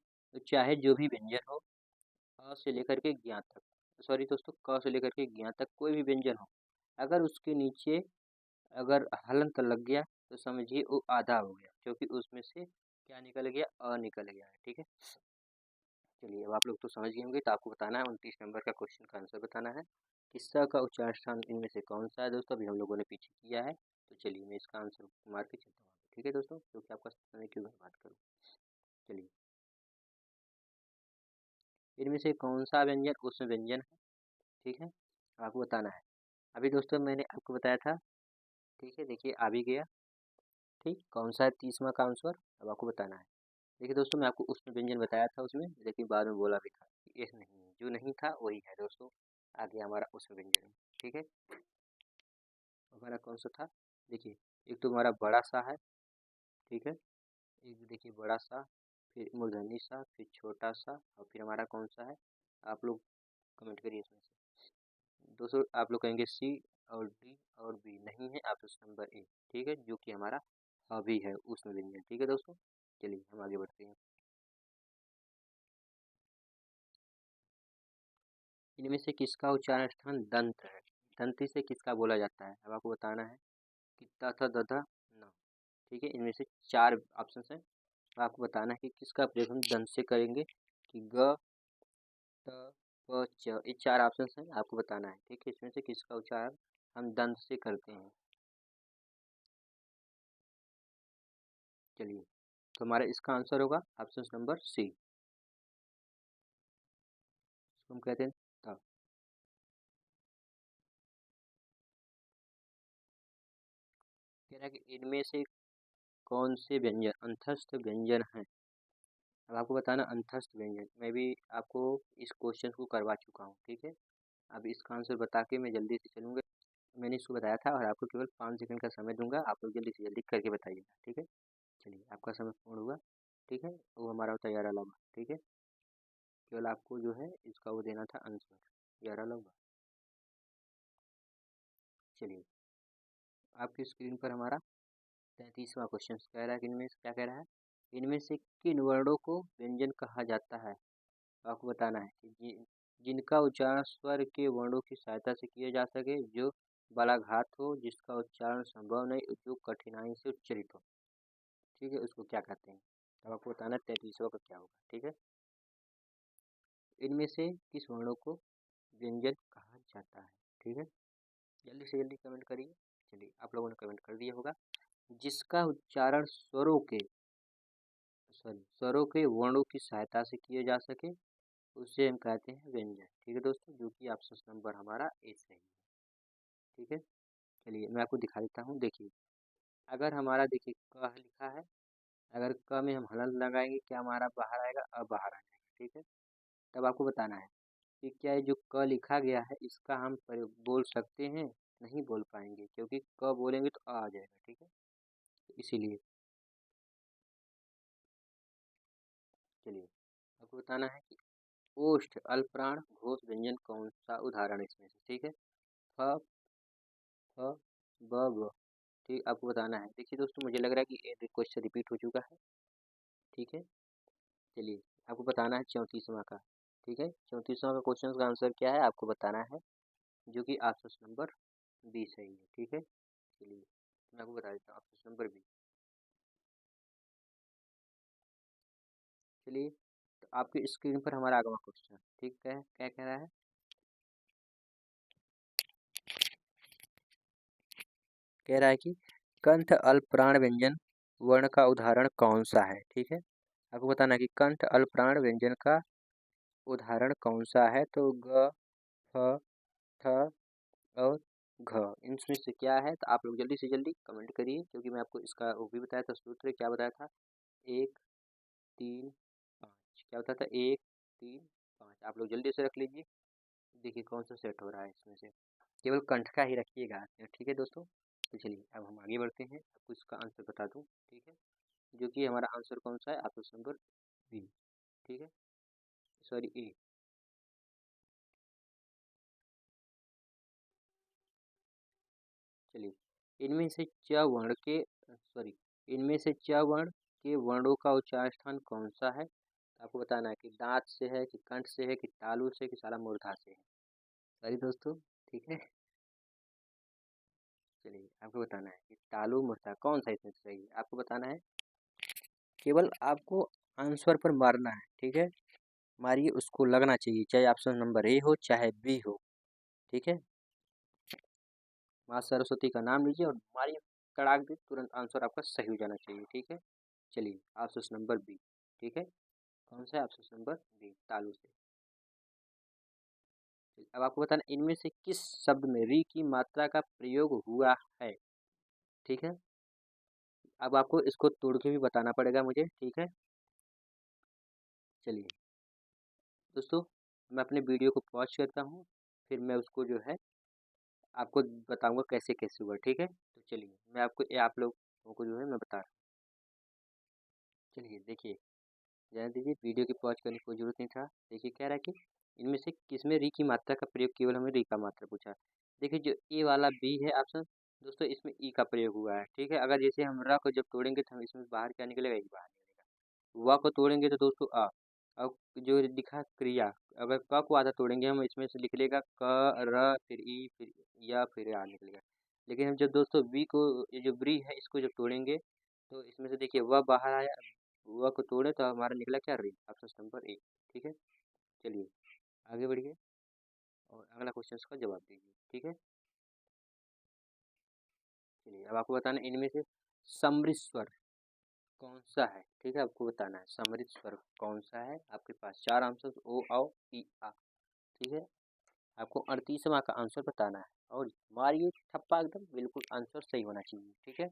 चाहे जो भी व्यंजन हो, अ से लेकर के ज्ञ तक, सॉरी दोस्तों, क से लेकर के ज्ञ तक कोई भी व्यंजन हो, अगर उसके नीचे अगर हलंत लग गया तो समझिए वो आधा हो गया, क्योंकि उसमें से क्या निकल गया? अ निकल गया है। ठीक है, चलिए अब आप लोग तो समझ गए होंगे, तो आपको बताना है 29 नंबर का क्वेश्चन का आंसर बताना है कि स का उच्चारण स्थान इनमें से कौन सा है दोस्तों? अभी हम लोगों ने पीछे किया है, तो चलिए मैं इसका आंसर मार के चलता हूँ। ठीक है दोस्तों, क्योंकि आपका समय क्यों बर्बाद करूँ। चलिए, इनमें से कौन सा व्यंजन उसमें व्यंजन है? ठीक है, आपको बताना है। अभी दोस्तों मैंने आपको बताया था। ठीक है, देखिए आ भी गया। ठीक, कौन सा है 30वां का आंसर? अब आपको बताना है। देखिए दोस्तों, मैं आपको उसमें व्यंजन बताया था उसमें, लेकिन बाद में बोला भी था कि ये नहीं है, जो नहीं था वही है दोस्तों, आ गया हमारा उसमें व्यंजन। ठीक है, हमारा कौन सा था? देखिए, एक तो हमारा बड़ा सा है। ठीक है, एक देखिए बड़ा सा, फिर मूर्धन्य सा, फिर छोटा सा, और फिर हमारा कौन सा है? आप लोग कमेंट करिए इसमें से। दोस्तों आप लोग कहेंगे सी और डी और बी, नहीं है ऑप्शन नंबर ए, ठीक है, जो कि हमारा हॉबी है उसमें व्यंजन, ठीक है दोस्तों। चलिए हम आगे बढ़ते हैं। इनमें से किसका उच्चारण स्थान दंत है? दंत से किसका बोला जाता है? अब आपको बताना है कि त थ द ध न, ठीक है। इनमें से 4 ऑप्शन है, आपको बताना है कि किसका प्रयोग हम दंत से करेंगे, कि ग, त, प, च, ये 4 ऑप्शन हैं, आपको बताना है, ठीक है। इसमें से किसका उच्चारण हम दंत से करते हैं। चलिए, तो हमारा इसका आंसर होगा ऑप्शन नंबर सी, हम कहते हैं त। कह रहा है कि इनमें से कौन से व्यंजन अंतस्थ व्यंजन हैं? अब आपको बताना अंतस्थ व्यंजन। मैं भी आपको इस क्वेश्चन को करवा चुका हूँ, ठीक है। अब इसका आंसर बता के मैं जल्दी से चलूँगा। मैंने इसको बताया था और आपको केवल 5 सेकंड का समय दूंगा, आप लोग जल्दी से जल्दी करके बताइएगा, ठीक है। चलिए आपका समय पूर्ण हुआ, ठीक है। वो हमारा होता है 11 लम्बा, ठीक है। केवल आपको जो है इसका वो देना था आंसर 11 लम्बा। चलिए आपकी स्क्रीन पर हमारा 33वां क्वेश्चन कह रहा है कि इनमें से क्या कह रहा है, इनमें से किन वर्णों को व्यंजन कहा जाता है? तो आपको बताना है कि जिनका उच्चारण स्वर के वर्णों की सहायता से किया जा सके, जो बालाघात हो, जिसका उच्चारण संभव नहीं, जो कठिनाई से उच्चरित हो, ठीक है, उसको क्या कहते हैं। अब आपको बताना 33वां का क्या होगा, ठीक है। इनमें से किस वर्णों को व्यंजन कहा जाता है, ठीक है। जल्दी से जल्दी कमेंट करिए। चलिए आप लोगों ने कमेंट कर दिया होगा। जिसका उच्चारण स्वरों के वर्णों की सहायता से किए जा सके, उसे हम कहते हैं व्यंजन, ठीक है दोस्तों, जो कि ऑप्शन नंबर हमारा ए सही है, ठीक है। चलिए मैं आपको दिखा देता हूँ, देखिए अगर हमारा देखिए क लिखा है, अगर क में हम हलन लगाएंगे क्या हमारा बाहर आएगा, अब बाहर आ जाएगा, ठीक है। तब आपको बताना है कि क्या ये जो क लिखा गया है इसका हम बोल सकते हैं, नहीं बोल पाएंगे, क्योंकि क बोलेंगे तो आ जाएगा, ठीक है, तो इसीलिए। चलिए आपको बताना है कि ओष्ठ अल्पप्राण घोष व्यंजन कौन सा उदाहरण है इसमें से, ठीक है। फ, फ, ब, ग, ठीक, आपको बताना है। देखिए दोस्तों मुझे लग रहा है कि ये क्वेश्चन रिपीट हो चुका है, ठीक है। चलिए आपको बताना है 34वां का, ठीक है। 34वां का क्वेश्चन का आंसर क्या है आपको बताना है, जो कि ऑप्शन नंबर बी सही है, ठीक है। चलिए मैं आपको बता देता हूँ ऑप्शन नंबर बी। चलिए तो आपकी स्क्रीन पर हमारा अगला क्वेश्चन, ठीक है, क्या कह रहा है, कह रहा है कि कंठ अल्पप्राण व्यंजन वर्ण का उदाहरण कौन सा है, ठीक है। आपको बताना है कि कंठ अल्पप्राण व्यंजन का उदाहरण कौन सा है, तो ग, फ, थ और घ, इनमें से क्या है, तो आप लोग जल्दी से जल्दी कमेंट करिए, क्योंकि मैं आपको इसका वो भी बताया था सूत्र, क्या बताया था, 1 3 5, क्या बताया था, 1 3 5, आप लोग जल्दी से रख लीजिए। देखिए कौन सा सेट हो रहा है इसमें से, केवल कंठ का ही रखिएगा, ठीक है दोस्तों। तो चलिए अब हम आगे बढ़ते हैं, आपको इसका आंसर बता दूं, ठीक है, जो कि हमारा आंसर कौन सा है, ऑप्शन नंबर बी, ठीक है, सॉरी ए। चलिए इनमें से च वर्ण के सॉरी इनमें से च वर्ण के वर्णों का उच्चारण स्थान कौन सा है, तो आपको बताना है कि दांत से है, कि कंठ से है, कि तालु से, कि साला मूर्धा से है। सही दोस्तों, ठीक है। चलिए आपको बताना है कि तालु मूर्धा कौन सा इसमें से सही है, आपको बताना है, केवल आपको आंसर पर मारना है, ठीक है। मारिए, उसको लगना चाहिए, चाहे ऑप्शन नंबर ए हो चाहे बी हो, ठीक है। माँ सरस्वती का नाम लीजिए और मारिए, तड़ाक दे, तुरंत आंसर आपका सही हो जाना चाहिए, ठीक है। चलिए ऑप्शन नंबर बी, ठीक है, कौन सा है, ऑप्शन नंबर बी, तालु से। अब आपको बताना इनमें से किस शब्द में री की मात्रा का प्रयोग हुआ है, ठीक है। अब आपको इसको तोड़ के भी बताना पड़ेगा मुझे, ठीक है। चलिए दोस्तों मैं अपने वीडियो को पॉज करता हूँ, फिर मैं उसको जो है आपको बताऊंगा कैसे कैसे हुआ, ठीक है। तो चलिए मैं आपको आप लोगों को जो है मैं बता रहा हूँ। चलिए देखिए, जाने दीजिए, वीडियो की पॉज करने की कोई ज़रूरत नहीं था। देखिए क्या रहा है कि इनमें से किसमें री की मात्रा का प्रयोग, केवल हमें री का मात्रा पूछा है। देखिए जो ए वाला बी है ऑप्शन दोस्तों, इसमें ई का प्रयोग हुआ है, ठीक है। अगर जैसे हम र को जब तोड़ेंगे तो हम इसमें बाहर क्या निकलेगा, ई बाहर निकलेगा। व को तोड़ेंगे तो दोस्तों आ। अब जो लिखा क्रिया, अगर क को आधा तोड़ेंगे हम इसमें से निकलेगा क र फिर ई फिर या फिर आ निकलेगा। लेकिन हम जब दोस्तों बी को, ये जो ब्री है इसको जब तोड़ेंगे तो इसमें से देखिए व बाहर आया, व को तोड़े तो हमारा निकला क्या, री। ऑप्शन नंबर ए, ठीक है। चलिए आगे बढ़िए और अगला क्वेश्चन का जवाब दीजिए, ठीक है। चलिए अब आपको बताना है इनमें से समृद्ध स्वर कौन सा है, ठीक है। आपको बताना है समृद्ध स्वर कौन सा है। आपके पास 4 आंसर, ओ आओ ई आ, ठीक है। आपको 38वां का आंसर बताना है और मारिए ठप्पा एकदम, बिल्कुल आंसर सही होना चाहिए, ठीक है।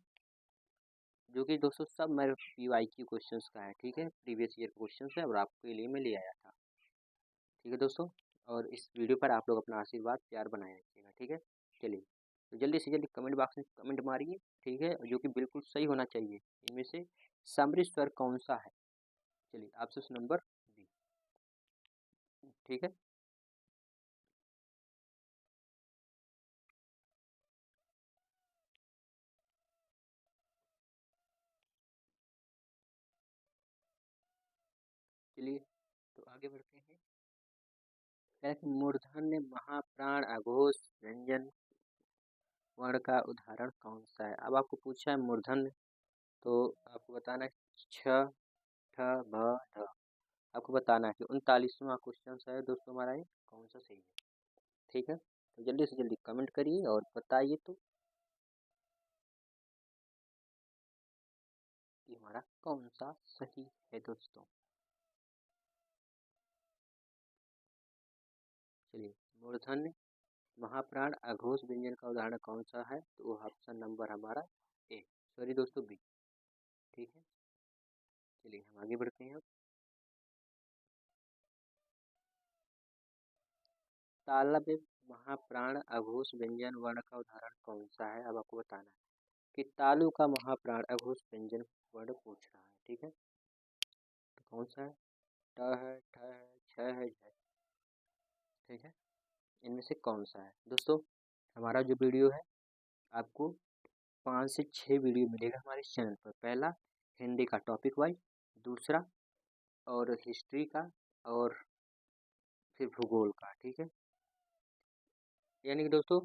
जो कि दोस्तों सब मेरे PYQ क्वेश्चंस का है, ठीक है। प्रीवियस ईयर क्वेश्चन है और आपके लिए मैं ले आया था, ठीक है दोस्तों। और इस वीडियो पर आप लोग अपना आशीर्वाद प्यार बनाए रखिएगा, ठीक है। चलिए तो जल्दी से जल्दी कमेंट बॉक्स में कमेंट मारिए, ठीक है, जो कि बिल्कुल सही होना चाहिए। इनमें से समृद्ध स्वर कौन सा है। चलिए ऑप्शन नंबर बी, ठीक है। चलिए तो आगे बढ़ते हैं। मूर्धन्य महाप्राण अघोष व्यंजन वर्ण का उदाहरण कौन सा है। अब आपको पूछा है मूर्धन्य, तो आपको बताना है छ ठ भ ध। आपको बताना है कि 39वां क्वेश्चन है दोस्तों हमारा, ये कौन सा सही है, ठीक है। तो जल्दी से जल्दी कमेंट करिए और बताइए तो कि हमारा कौन सा सही है दोस्तों। चलिए मूर्धन्य महाप्राण अघोष व्यंजन का उदाहरण कौन सा है, तो वो ऑप्शन नंबर हमारा ए, सॉरी दोस्तों बी, ठीक है। चलिए हम आगे बढ़ते हैं। तालव्य महाप्राण अघोष व्यंजन वर्ण का उदाहरण कौन सा है। अब आपको बताना है कि तालु का महाप्राण अघोष व्यंजन वर्ण पूछ रहा है, ठीक है। तो कौन सा है, ट है, ठ है, छ है, झ, ठीक है। इनमें से कौन सा है दोस्तों। हमारा जो वीडियो है आपको 5 से 6 वीडियो मिलेगा हमारे इस चैनल पर। पहला हिंदी का टॉपिक वाइज, दूसरा और हिस्ट्री का, और फिर भूगोल का, ठीक है। यानी कि दोस्तों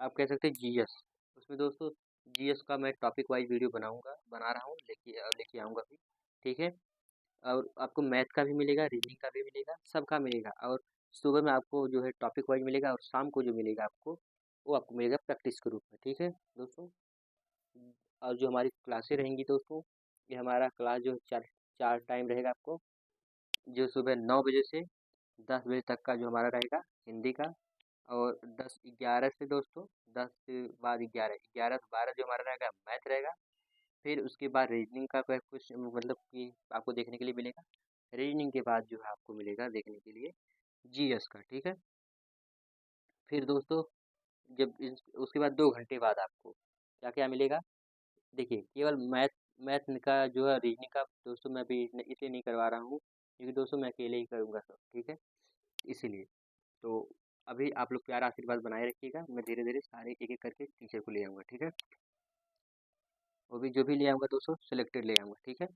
आप कह सकते हैं GS। उसमें दोस्तों GS का मैं टॉपिक वाइज वीडियो बना रहा हूँ, लेके आऊँगा भी, ठीक है। और आपको मैथ का भी मिलेगा, रीजनिंग का भी मिलेगा, सबका मिलेगा। और सुबह में आपको जो है टॉपिक वाइज मिलेगा और शाम को जो मिलेगा आपको, वो आपको मिलेगा प्रैक्टिस के रूप में, ठीक है दोस्तों। और जो हमारी क्लासें रहेंगी दोस्तों, ये हमारा क्लास जो चार चार टाइम रहेगा आपको, जो सुबह 9 बजे से 10 बजे तक का जो हमारा रहेगा हिंदी का, और 10-11 से दोस्तों 10 के बाद 11 से 12 जो हमारा रहेगा मैथ रहेगा। फिर उसके बाद रीजनिंग का कोई कुछ मतलब कि आपको देखने के लिए मिलेगा। रीजनिंग के बाद जो है आपको मिलेगा देखने के लिए GS का, ठीक है। फिर दोस्तों उसके बाद 2 घंटे बाद आपको क्या क्या मिलेगा। देखिए केवल मैथ मैथ का जो है, रीजनिंग का दोस्तों मैं भी इसलिए नहीं करवा रहा हूँ क्योंकि दोस्तों मैं अकेले ही करूँगा सब, ठीक है, इसीलिए। तो अभी आप लोग प्यारा आशीर्वाद बनाए रखिएगा, मैं धीरे धीरे सारे एक एक करके टीचर को ले आऊँगा, ठीक है। वो भी जो भी ले आऊँगा दोस्तों सिलेक्टेड ले आऊँगा, ठीक है।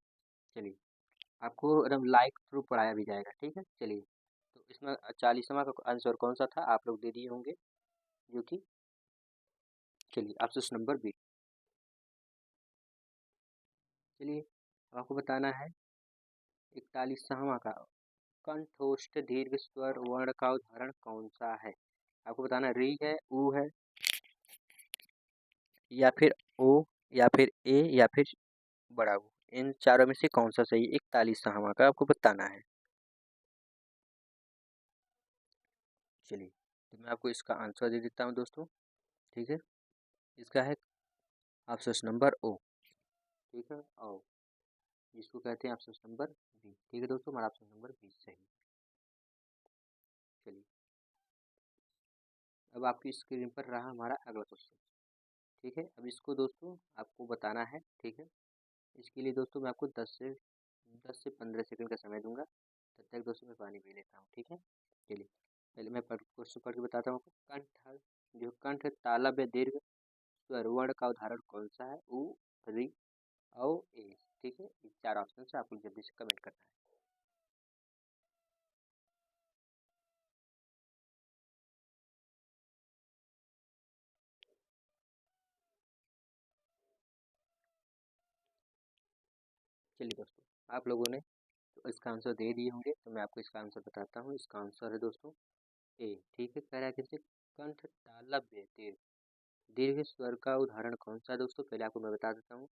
चलिए आपको एकदम लाइक थ्रू पढ़ाया भी जाएगा, ठीक है। चलिए तो इसमें 40वां का आंसर कौन सा था, आप लोग दे दिए होंगे, जो कि चलिए ऑप्शन नंबर बी। चलिए अब आपको बताना है 41वां का कंठोष्ठ दीर्घ स्वर वर्ण का उदाहरण कौन सा है। आपको बताना री है, ऊ है, या फिर ओ, या फिर ए, या फिर बड़ा ऊ। इन चारों में से कौन सा सही 41वां का आपको बताना है। चलिए तो मैं आपको इसका आंसर दे देता हूँ दोस्तों, ठीक है। इसका है ऑप्शन नंबर ओ, ठीक है, ओ, जिसको कहते हैं ऑप्शन नंबर बी, ठीक है दोस्तों, हमारा ऑप्शन नंबर बी सही। चलिए अब आपकी स्क्रीन पर रहा हमारा अगला क्वेश्चन, ठीक है। अब इसको दोस्तों आपको बताना है, ठीक है। इसके लिए दोस्तों मैं आपको 10 से 15 सेकंड का समय दूंगा, तब तक दोस्तों मैं पानी पी लेता हूँ, ठीक है। क्वेश्चन पढ़ के बताता हूँ आपको। कंठ, जो कंठ तालव्य या दीर्घ स्वर वर्ण का उदाहरण कौन सा है? उ, री, औ, ए। ठीक है, ये 4 ऑप्शन से आपको जल्दी से कमेंट करना है। चलिए दोस्तों, आप लोगों ने तो इसका आंसर दे दिए होंगे, तो मैं आपको इसका आंसर बताता हूँ। इसका आंसर है दोस्तों ए। ठीक है, कह रहा है कि कंठ तालव्य दीर्घ, दीर्घ स्वर का उदाहरण कौन सा है दोस्तों? पहले आपको मैं बता देता हूँ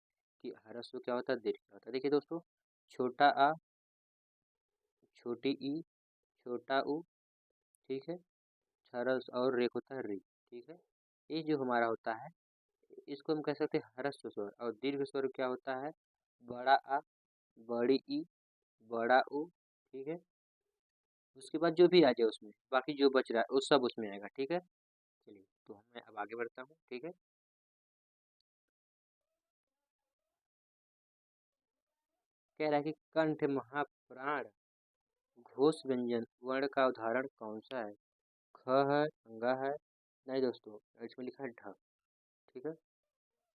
कि ह्रस्व क्या होता है, दीर्घ क्या होता है। देखिए दोस्तों, छोटा आ, छोटी ई, छोटा उ, ठीक है, ह्रस्व और रेख होता है री। ठीक है, ये जो हमारा होता है, इसको हम कह सकते हैं ह्रस्व स्वर। और दीर्घ स्वर क्या होता है? बड़ा आ, बड़ी ई, बड़ा उ। ठीक है, उसके बाद जो भी आ जाए उसमें, बाकी जो बच रहा है वो सब उसमें आएगा। ठीक है, चलिए तो मैं अब आगे बढ़ता हूँ। ठीक है, कह रहा है कि कंठ महाप्राण घोष व्यंजन वर्ण का उदाहरण कौन सा है? ख है, अंगा है, नहीं दोस्तों, इसमें लिखा है ढ। ठीक है,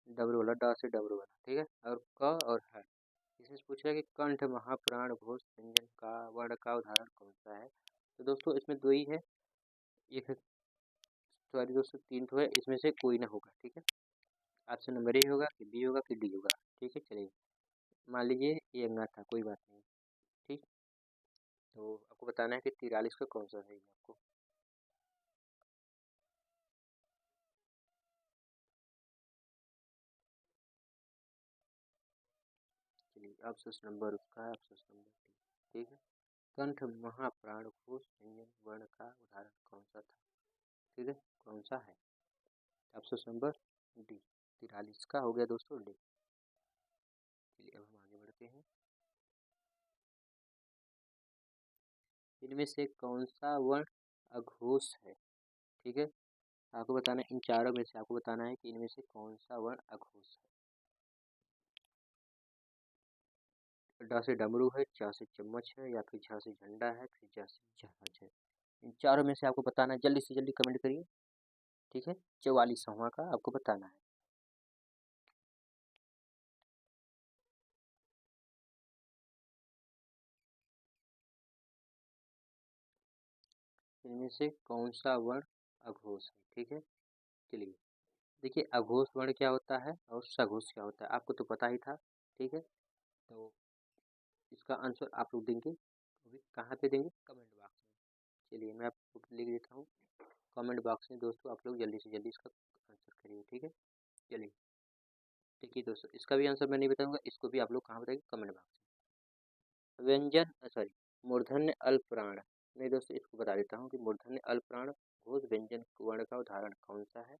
डब्लू वाला, ड से डब्लू वाला। ठीक है, और क और है। इसमें से पूछ रहा है कि कंठ महाप्राण घोष व्यंजन का वर्ण का उदाहरण कौन सा है? तो दोस्तों इसमें दो ही है, एक है, सॉरी दोस्तों, तीन तो है, इसमें से कोई ना होगा। ठीक है, ऑप्शन नंबर ए होगा कि बी होगा कि डी होगा। ठीक है, चलिए मान लीजिए ये अंगा था, कोई बात नहीं। ठीक, तो आपको बताना है कि 43 का कौन सा सही है आपको। चलिए ऑप्शन नंबर उसका है, ऑप्शन नंबर डी। ठीक है, कंठ महाप्राण घोष व्यंजन वर्ण का उदाहरण कौन सा था? ठीक है, कौन सा है? Option number D. 43 का हो गया दोस्तों डी। चलिए अब हम आगे बढ़ते हैं। इनमें से कौन सा वर्ण अघोष है? ठीक है, आपको बताना है, इन चारों में से आपको बताना है कि इनमें से कौन सा वर्ण अघोष है। ड से डमरू है, च से चम्मच है, या फिर झ से झंडा है, फिर ज से जहाज है। इन चारों में से आपको बताना है, जल्दी से जल्दी कमेंट करिए। ठीक है, 44वां का आपको बताना है। इनमें से कौन सा वर्ण अघोष है? ठीक है, चलिए देखिए, अघोष वर्ण क्या होता है और सघोष क्या होता है, आपको तो पता ही था। ठीक है, तो इसका आंसर आप लोग देंगे अभी कहाँ पे देंगे? कमेंट बॉक्स में। चलिए मैं आपको लिख देता हूँ कमेंट बॉक्स में। दोस्तों आप लोग जल्दी से जल्दी इसका आंसर करिए। ठीक है, चलिए देखिए दोस्तों, इसका भी आंसर मैं नहीं बताऊंगा, इसको भी आप लोग कहाँ बताएंगे? कमेंट बॉक्स में। व्यंजन सॉरी, मूर्धन्य अल्प प्राण, नहीं दोस्तों इसको बता देता हूँ कि मूर्धन्य अल्प प्राण घोष व्यंजन वर्ण का उदाहरण कौन सा है?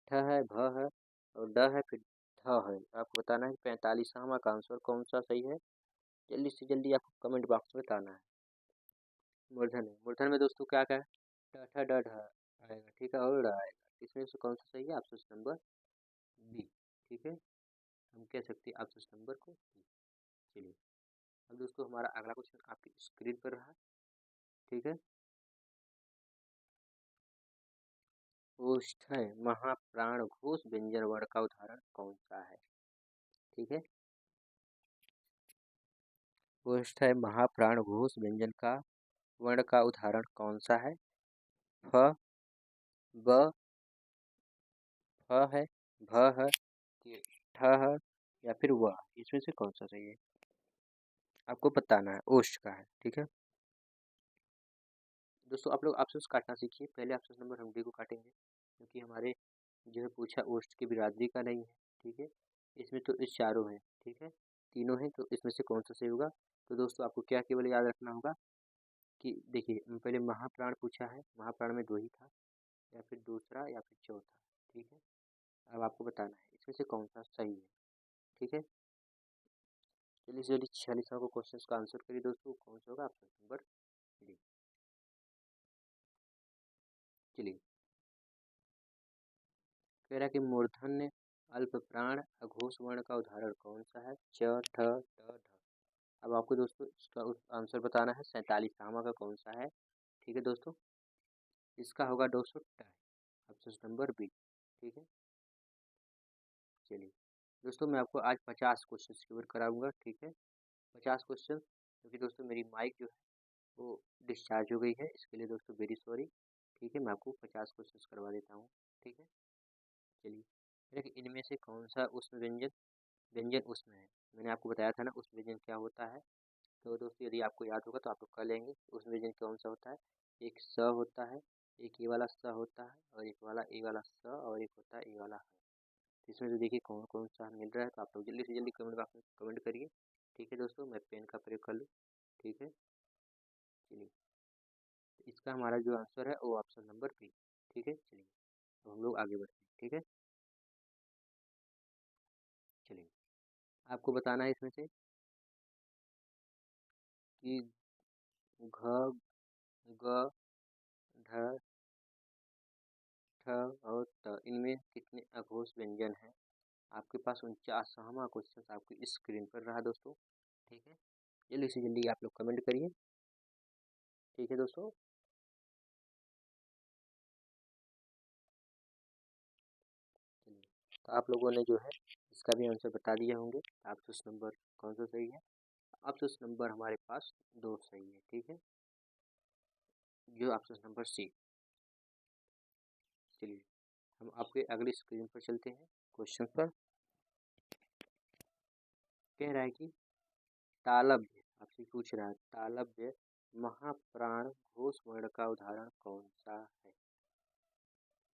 ठ है, भ है और ड है, फिर ध है। आपको बताना है 45वां का आंसर कौन सा सही है। जल्दी से जल्दी आपको कमेंट बॉक्स में बताना है। मूर्धन है, मूर्धन में दोस्तों क्या क्या है? ट ठ ड ढ आएगा। ठीक है, और ड़ आएगा। इसमें से कौन सा सही है? Option number B. ठीक है, हम कह सकते हैं ऑप्शन नंबर को बी। चलिए अब दोस्तों हमारा अगला क्वेश्चन आपकी स्क्रीन पर रहा। ठीक है, ओष्ठ महाप्राण घोष व्यंजन वर्ण का उदाहरण कौन सा है? ठीक है, ओष्ठ महाप्राण घोष व्यंजन का वर्ण का उदाहरण कौन सा है? फ, ब, फ है, भ है, कि ठ है, या फिर व। इसमें से कौन सा सही है आपको बताना है। ओष्ठ का है। ठीक है दोस्तों, आप लोग ऑप्शंस काटना सीखिए। पहले ऑप्शन नंबर हम डी को काटेंगे, क्योंकि हमारे जो है पूछा ओष्ठ की बिरादरी का नहीं है। ठीक है, इसमें तो इस चारों हैं। ठीक है, तीनों हैं, तो इसमें से कौन सा सही होगा? तो दोस्तों आपको क्या केवल याद रखना होगा कि देखिए, पहले महाप्राण पूछा है, महाप्राण में दो ही था, या फिर दूसरा या फिर चौथा। ठीक है, अब आपको बताना है इसमें से कौन सा सही है। ठीक है, चलिए चलिए 46वां को क्वेश्चन का आंसर करिए दोस्तों, कौन सा होगा ऑप्शन नंबर डी। चलिए, कह रहा है कि मूर्धन्य अल्प प्राण अघोष वर्ण का उदाहरण कौन सा है? च ठ ड ढ। अब आपको दोस्तों इसका आंसर बताना है 47वां का कौन सा है। ठीक है दोस्तों, इसका होगा दोस्तों टाई, ऑप्शन नंबर बी। ठीक है, चलिए दोस्तों मैं आपको आज 50 क्वेश्चन कवर कराऊंगा। ठीक है, 50 क्वेश्चन, क्योंकि दोस्तों मेरी माइक जो है वो डिस्चार्ज हो गई है, इसके लिए दोस्तों वेरी सॉरी। ठीक है, मैं आपको 50 क्वेश्चन करवा देता हूँ। ठीक है, चलिए देखिए इनमें से कौन सा उष्ण व्यंजन व्यंजन उष्ण है। मैंने आपको बताया था ना उष्ण व्यंजन क्या होता है। तो दोस्तों यदि आपको याद होगा तो आप लोग कर लेंगे उष्ण व्यंजन कौन सा होता है। एक स होता है, एक ए वाला स होता है, और एक वाला ए वाला स, और एक होता है ए वाला है। तो इसमें से देखिए कौन कौन सा मिल रहा है, तो आप लोग जल्दी से जल्दी कमेंट बॉक्स में कमेंट करिए। ठीक है दोस्तों, मैं पेन का प्रयोग कर लूँ। ठीक है, चलिए तो इसका हमारा जो आंसर है वो ऑप्शन नंबर बी। ठीक है, चलिए तो हम लोग आगे बढ़ते हैं। ठीक है, चलिए आपको बताना है इसमें से कि घ, ग, ढ, ठ और त इनमें कितने अघोष व्यंजन हैं। आपके पास 49वां क्वेश्चन आपकी स्क्रीन पर रहा दोस्तों। ठीक है, जल्दी से जल्दी आप लोग कमेंट करिए। ठीक है दोस्तों, चलिए तो आप लोगों ने जो है इसका भी आंसर बता दिए होंगे। ऑप्शन नंबर कौन सा सही है। ऑप्शन नंबर हमारे पास दो सही है। ठीक है, जो ऑप्शन नंबर सी। चलिए हम आपके अगली स्क्रीन पर चलते हैं क्वेश्चन पर। कह रहा है कि तालव्य आपसे पूछ रहा है, तालव्य महाप्राण घोष वर्ण का उदाहरण कौन सा है।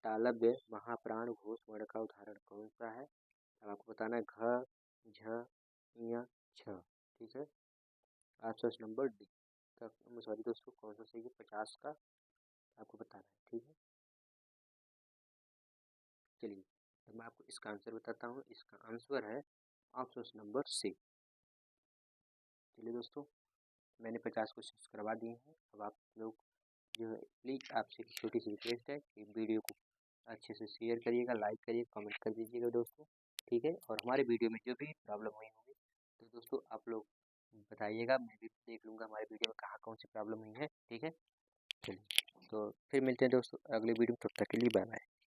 तालव्य महाप्राण घोष वर्ण का उदाहरण कौन सा है। अब आपको बताना है घ, झ, ञ, छ। ठीक है, ऑप्शन नंबर डी का, सॉरी दोस्तों कौन सा सही है 50 का आपको बताना है। ठीक है, चलिए तो मैं आपको इसका आंसर बताता हूँ। इसका आंसर है ऑप्शन नंबर सी। चलिए दोस्तों मैंने 50 क्वेश्चन करवा दिए हैं। अब आप लोग जो है प्लीज़ आपसे एक छोटी सी रिक्वेस्ट है कि वीडियो को अच्छे से शेयर करिएगा, लाइक करिए, कमेंट कर दीजिएगा दोस्तों। ठीक है, और हमारे वीडियो में जो भी प्रॉब्लम हुई होगी तो दोस्तों आप लोग बताइएगा, मैं भी देख लूँगा हमारे वीडियो में कहाँ कौन सी प्रॉब्लम हुई है। ठीक है, चलिए तो फिर मिलते हैं दोस्तों अगले वीडियो में, तब तक के लिए बाय बाय।